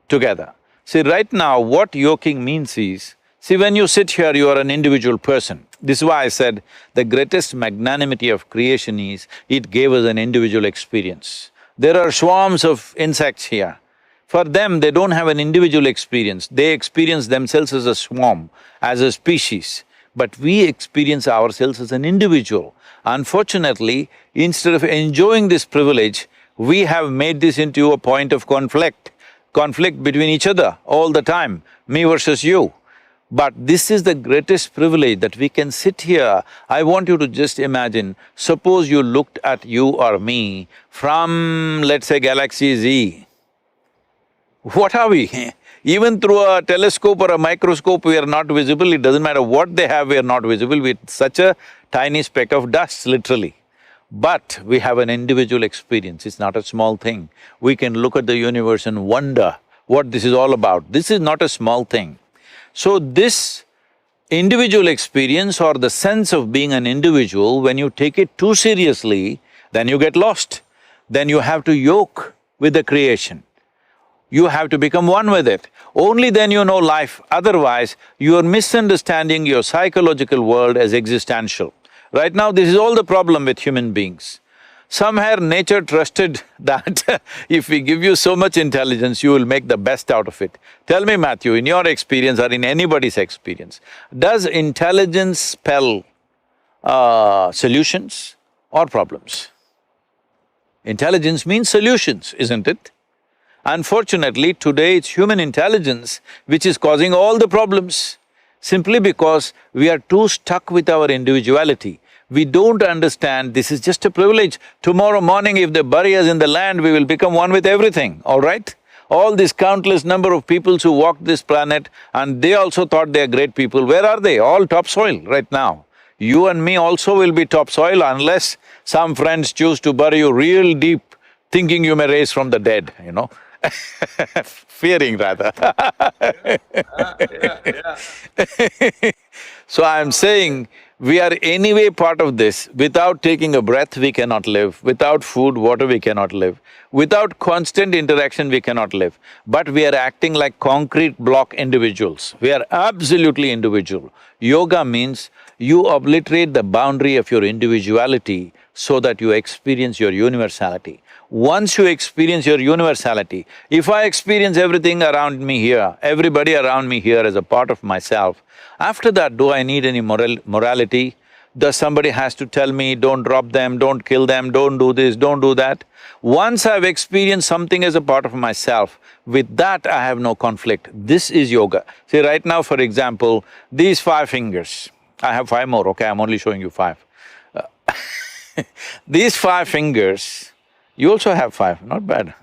together. See, right now what yoking means is, see, when you sit here, you are an individual person. This is why I said the greatest magnanimity of creation is, it gave us an individual experience. There are swarms of insects here. For them, they don't have an individual experience, they experience themselves as a swarm, as a species. But we experience ourselves as an individual. Unfortunately, instead of enjoying this privilege, we have made this into a point of conflict between each other all the time, me versus you. But this is the greatest privilege that we can sit here. I want you to just imagine, suppose you looked at you or me from, let's say, Galaxy Z. What are we? Even through a telescope or a microscope, we are not visible. It doesn't matter what they have, we are not visible. We're such a tiny speck of dust, literally. But we have an individual experience, it's not a small thing. We can look at the universe and wonder what this is all about. This is not a small thing. So this individual experience or the sense of being an individual, when you take it too seriously, then you get lost. Then you have to yoke with the creation. You have to become one with it. Only then you know life, otherwise you are misunderstanding your psychological world as existential. Right now, this is all the problem with human beings. Somehow nature trusted that if we give you so much intelligence, you will make the best out of it. Tell me, Matthew, in your experience or in anybody's experience, does intelligence spell solutions or problems? Intelligence means solutions, isn't it? Unfortunately, today it's human intelligence which is causing all the problems, simply because we are too stuck with our individuality. We don't understand this is just a privilege. Tomorrow morning if they bury us in the land, we will become one with everything, all right? All this countless number of peoples who walked this planet and they also thought they are great people, where are they? All topsoil right now. You and me also will be topsoil unless some friends choose to bury you real deep, thinking you may rise from the dead, you know fearing rather So I'm saying, we are anyway part of this. Without taking a breath, we cannot live. Without food, water, we cannot live. Without constant interaction, we cannot live. But we are acting like concrete block individuals. We are absolutely individual. Yoga means you obliterate the boundary of your individuality so that you experience your universality. Once you experience your universality, if I experience everything around me here, everybody around me here as a part of myself, after that, do I need any morality? Does somebody has to tell me, don't drop them, don't kill them, don't do this, don't do that? Once I've experienced something as a part of myself, with that I have no conflict. This is yoga. See, right now, for example, these 5 fingers, I have 5 more, okay, I'm only showing you 5. These 5 fingers, you also have 5, not bad.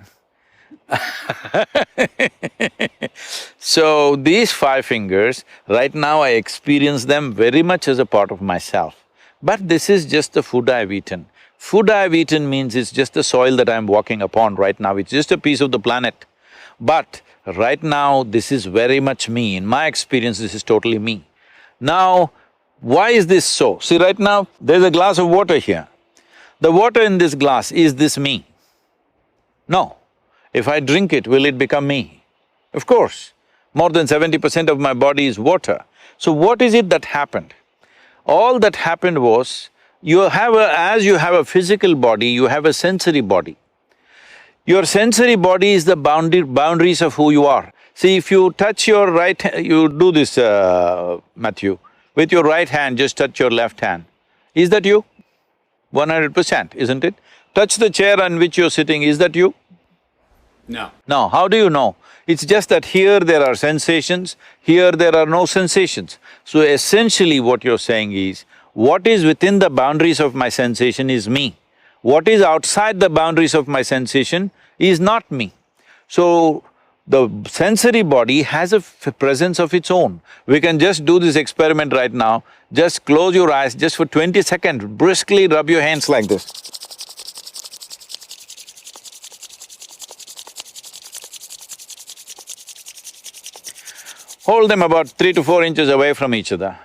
So, these 5 fingers, right now I experience them very much as a part of myself. But this is just the food I've eaten. Food I've eaten means it's just the soil that I'm walking upon right now, it's just a piece of the planet. But right now, this is very much me. In my experience, this is totally me. Now, why is this so? See, right now, there's a glass of water here. The water in this glass, is this me? No. If I drink it, will it become me? Of course. More than 70% of my body is water. So what is it that happened? All that happened was, as you have a physical body, you have a sensory body. Your sensory body is the boundaries of who you are. See, if you touch your you do this, Matthew, with your right hand, just touch your left hand. Is that you? 100%, isn't it? Touch the chair on which you're sitting, is that you? No. No, how do you know? It's just that here there are sensations, here there are no sensations. So essentially what you're saying is, what is within the boundaries of my sensation is me. What is outside the boundaries of my sensation is not me. So, the sensory body has a presence of its own. We can just do this experiment right now. Just close your eyes, just for 20 seconds, briskly rub your hands like this. Hold them about 3 to 4 inches away from each other.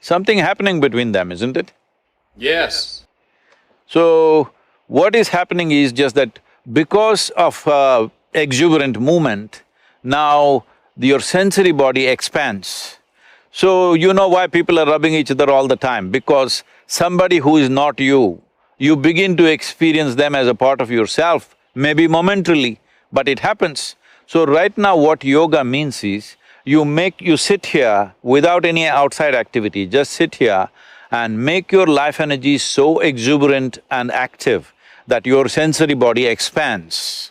Something happening between them, isn't it? Yes. So, what is happening is just that because of exuberant movement, now your sensory body expands. So, you know why people are rubbing each other all the time? Because somebody who is not you, you begin to experience them as a part of yourself, maybe momentarily, but it happens. So right now what yoga means is, you sit here without any outside activity, just sit here and make your life energy so exuberant and active that your sensory body expands.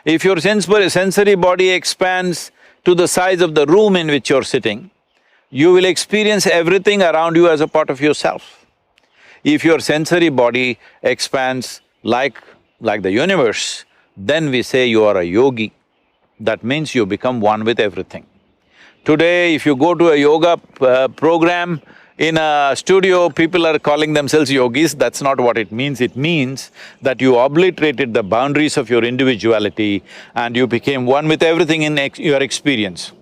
If your sensory body expands to the size of the room in which you're sitting, you will experience everything around you as a part of yourself. If your sensory body expands like the universe, then we say you are a yogi. That means you become one with everything. Today, if you go to a yoga program, In a studio, people are calling themselves yogis, that's not what it means. It means that you obliterated the boundaries of your individuality and you became one with everything in your experience.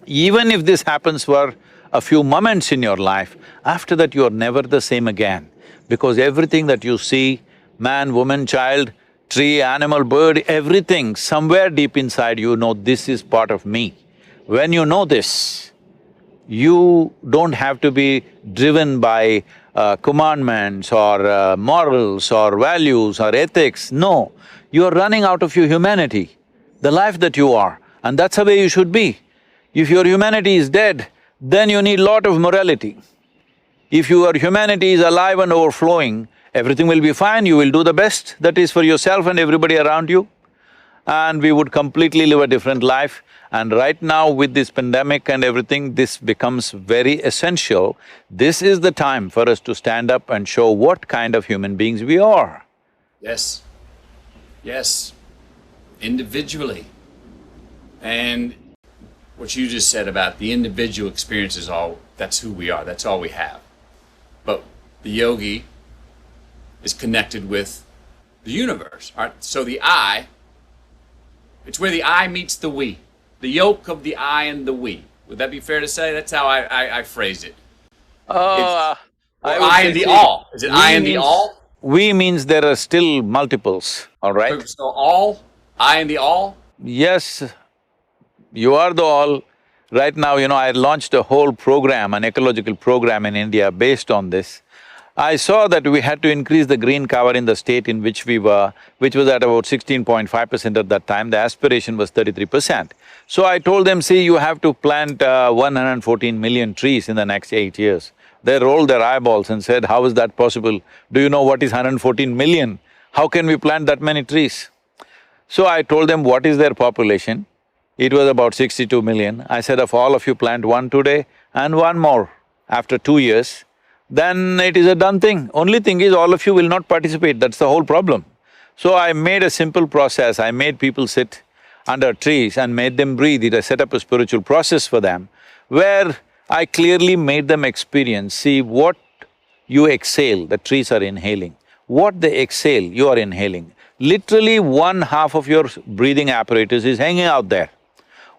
Even if this happens for a few moments in your life, after that you are never the same again. Because everything that you see, man, woman, child, tree, animal, bird, everything, somewhere deep inside you know this is part of me. When you know this, you don't have to be driven by commandments or morals or values or ethics, no. You are running out of your humanity, the life that you are, and that's the way you should be. If your humanity is dead, then you need lot of morality. If your humanity is alive and overflowing, everything will be fine, you will do the best that is for yourself and everybody around you, and we would completely live a different life. And right now with this pandemic and everything, this becomes very essential. This is the time for us to stand up and show what kind of human beings we are. Yes. Yes. Individually. And what you just said about the individual experience is that's who we are, that's all we have. But the yogi is connected with the universe, all right? So the I, it's where the I meets the we. The yoke of the I and the we. Would that be fair to say? That's how I phrased it. I and the all. Is it I and the all? We means there are still multiples, all right? So all, I and the all? Yes, you are the all. Right now, I launched a whole program, an ecological program in India based on this. I saw that we had to increase the green cover in the state in which we were, which was at about 16.5% at that time, the aspiration was 33%. So I told them, see, you have to plant 114 million trees in the next 8 years. They rolled their eyeballs and said, how is that possible? Do you know what is 114 million? How can we plant that many trees? So I told them what is their population. It was about 62 million. I said, if all of you plant one today and one more after 2 years, then it is a done thing. Only thing is all of you will not participate, that's the whole problem. So I made a simple process, I made people sit under trees and made them breathe. I set up a spiritual process for them, where I clearly made them experience, see what you exhale, the trees are inhaling. What they exhale, you are inhaling. Literally 1/2 of your breathing apparatus is hanging out there.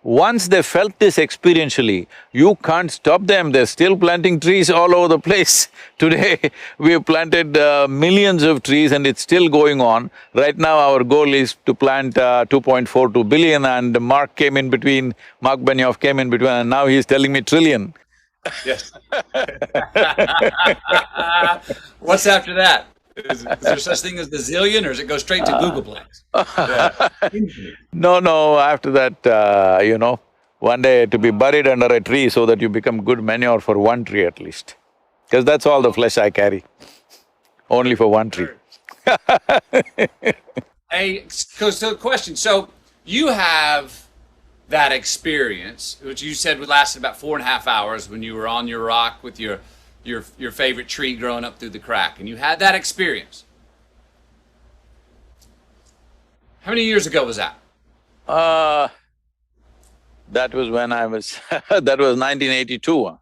Once they felt this experientially, you can't stop them, they're still planting trees all over the place. Today, we have planted millions of trees and it's still going on. Right now, our goal is to plant 2.42 billion and Mark Benioff came in between and now he's telling me trillion. Yes. What's after that? Is there such thing as the zillion, or does it go straight to Googleplex? No, after that, one day to be buried under a tree so that you become good manure for one tree at least. Because that's all the flesh I carry, only for one tree. So question, so you have that experience, which you said lasted about 4.5 hours when you were on your rock with your favorite tree growing up through the crack, and you had that experience. How many years ago was that? That was when I was… that was 1982.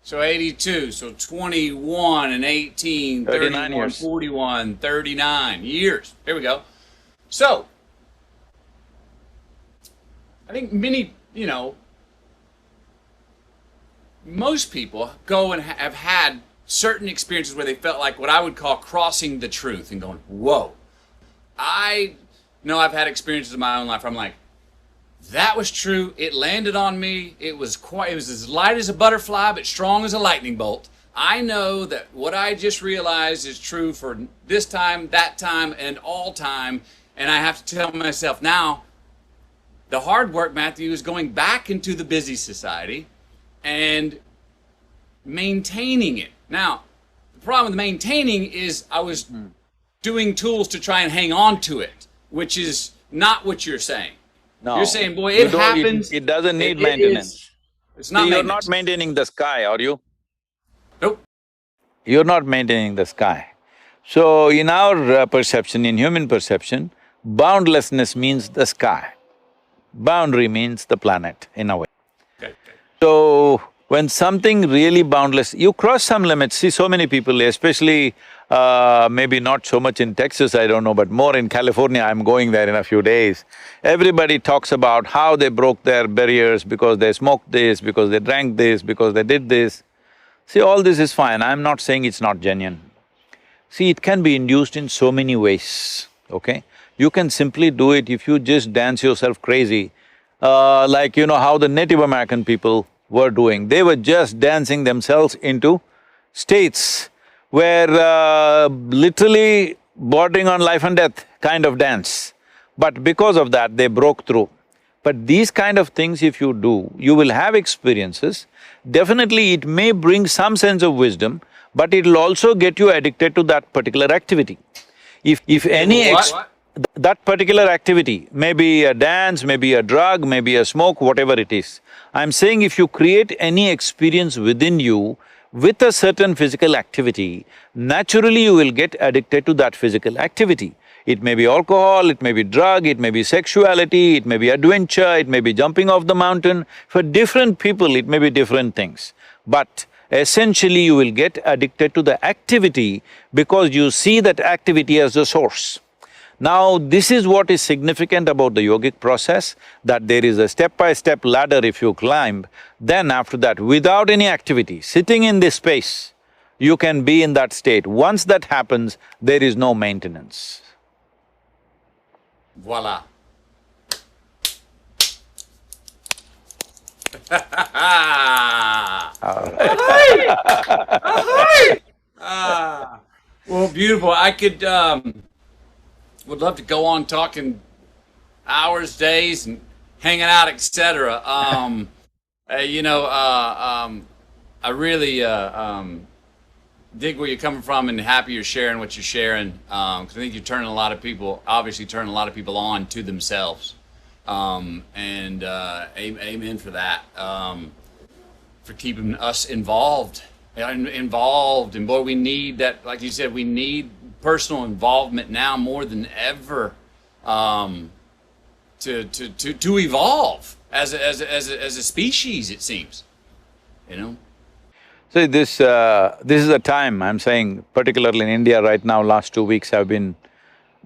So 82, so 21 and 18, 31, years. 41, 39 years. Here we go. So, I think most people go and have had certain experiences where they felt like what I would call crossing the truth and going, whoa. I know I've had experiences in my own life where I'm like, that was true, it landed on me, it was as light as a butterfly but strong as a lightning bolt. I know that what I just realized is true for this time, that time, and all time, and I have to tell myself now, the hard work, Matthew, is going back into the busy society and maintaining it. Now, the problem with maintaining is I was doing tools to try and hang on to it, which is not what you're saying. No. You're saying, boy, it happens. It doesn't need maintenance. It's not You're not maintaining the sky, are you? Nope. You're not maintaining the sky. So, in our perception, in human perception, boundlessness means the sky. Boundary means the planet, in a way. Okay. So, When something really boundless, you cross some limits. See, so many people, especially maybe not so much in Texas, I don't know, but more in California, I'm going there in a few days. Everybody talks about how they broke their barriers because they smoked this, because they drank this, because they did this. See, all this is fine, I'm not saying it's not genuine. See, it can be induced in so many ways, okay? You can simply do it if you just dance yourself crazy, like you know how the Native American people were doing. They were just dancing themselves into states where literally bordering on life and death kind of dance. But because of that, they broke through. But these kind of things if you do, you will have experiences. Definitely it may bring some sense of wisdom, but it'll also get you addicted to that particular activity. If any that particular activity, maybe a dance, maybe a drug, maybe a smoke, whatever it is. I'm saying if you create any experience within you with a certain physical activity, naturally you will get addicted to that physical activity. It may be alcohol, it may be drug, it may be sexuality, it may be adventure, it may be jumping off the mountain. For different people, it may be different things. But essentially you will get addicted to the activity because you see that activity as the source. Now, this is what is significant about the yogic process, that there is a step-by-step ladder if you climb, then after that, without any activity, sitting in this space, you can be in that state. Once that happens, there is no maintenance. Voila. Well, beautiful. I could would love to go on talking hours, days, and hanging out, etc. I really dig where you're coming from and happy you're sharing what you're sharing. Because I think you're turning a lot of people, obviously turning a lot of people on to themselves. Amen for that. For keeping us involved. And boy, we need that, like you said, we need personal involvement now more than ever to evolve as a species, it seems, you know. So this is a time, I'm saying, particularly in India right now, last 2 weeks have been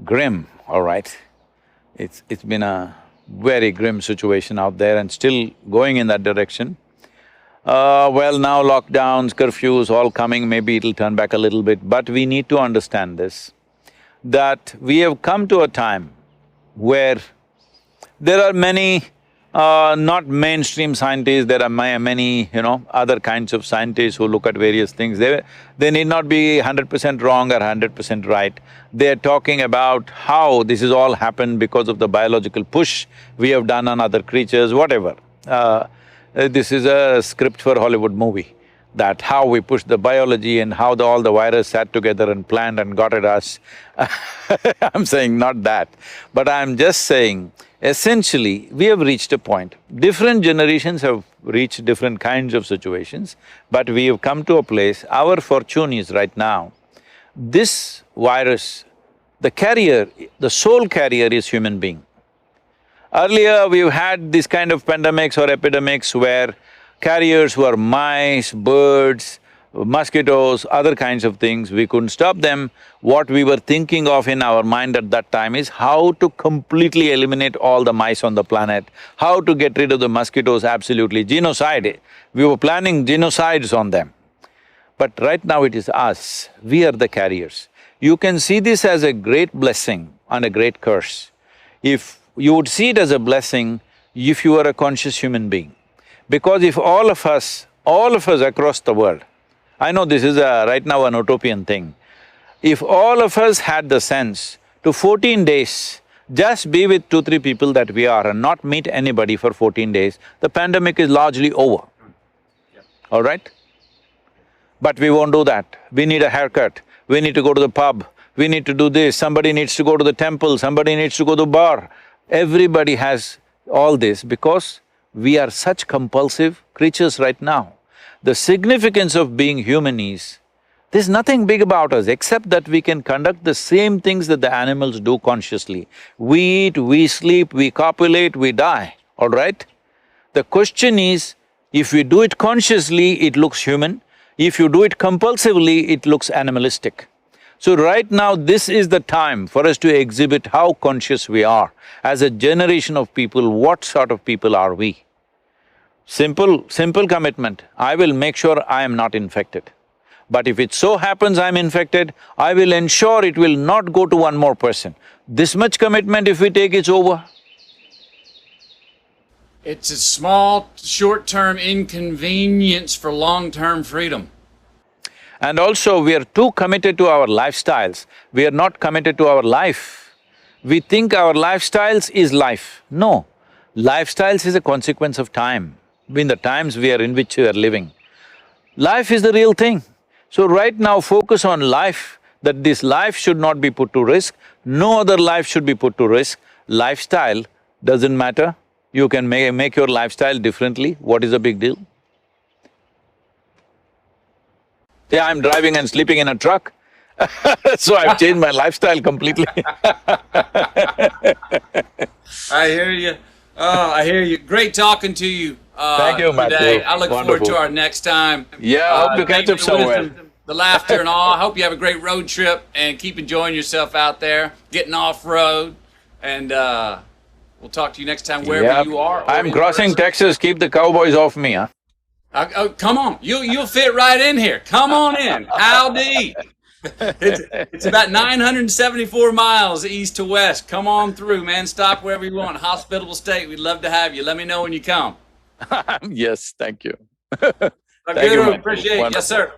grim, all right? It's been a very grim situation out there and still going in that direction. Well, now lockdowns, curfews, all coming, maybe it'll turn back a little bit, but we need to understand this, that we have come to a time where there are many, not mainstream scientists, there are many, other kinds of scientists who look at various things. They need not be 100% wrong or 100% right. They're talking about how this has all happened because of the biological push we have done on other creatures, whatever. This is a script for a Hollywood movie, that how we pushed the biology and how all the virus sat together and planned and got at us. I'm saying not that, but I'm just saying, essentially, we have reached a point. Different generations have reached different kinds of situations, but we have come to a place, our fortune is right now, this virus, the carrier, the sole carrier is human being. Earlier, we've had this kind of pandemics or epidemics where carriers were mice, birds, mosquitoes, other kinds of things, we couldn't stop them. What we were thinking of in our mind at that time is how to completely eliminate all the mice on the planet, how to get rid of the mosquitoes, absolutely, genocide. We were planning genocides on them. But right now it is us, we are the carriers. You can see this as a great blessing and a great curse. If you would see it as a blessing if you are a conscious human being. Because if all of us across the world, I know this is right now an utopian thing, if all of us had the sense to 14 days, just be with 2-3 people that we are and not meet anybody for 14 days, the pandemic is largely over, all right? But we won't do that. We need a haircut, we need to go to the pub, we need to do this, somebody needs to go to the temple, somebody needs to go to the bar. Everybody has all this because we are such compulsive creatures right now. The significance of being human is, there's nothing big about us except that we can conduct the same things that the animals do consciously. We eat, we sleep, we copulate, we die, all right? The question is, If we do it consciously, it looks human. If you do it compulsively, it looks animalistic. So right now, this is the time for us to exhibit how conscious we are. As a generation of people, what sort of people are we? Simple commitment, I will make sure I am not infected. But if it so happens I'm infected, I will ensure it will not go to one more person. This much commitment if we take, it's over. It's a small, short-term inconvenience for long-term freedom. And also, we are too committed to our lifestyles, we are not committed to our life. We think our lifestyles is life. No, lifestyles is a consequence of time, in the times we are in which we are living. Life is the real thing. So right now, focus on life, that this life should not be put to risk, no other life should be put to risk. Lifestyle doesn't matter, you can make your lifestyle differently, what is the big deal? Yeah, I'm driving and sleeping in a truck, so I've changed my lifestyle completely. I hear you. Oh, I hear you. Great talking to you. Thank you, Matthew. Today. I look forward Wonderful. to our next time. Yeah, I hope to catch thank you up for the somewhere. wisdom, the laughter and all. I hope you have a great road trip and keep enjoying yourself out there, getting off road, and we'll talk to you next time wherever Yep. you are. or I'm in crossing person. Texas, keep the cowboys off me, huh? Oh, come on, you'll fit right in here. Come on in. Howdy. It's about 974 miles east to west. Come on through, man. Stop wherever you want. Hospitable state. We'd love to have you. Let me know when you come. Yes, thank you. Sadhguru, Matthew. appreciate it. Yes, Wonderful. sir.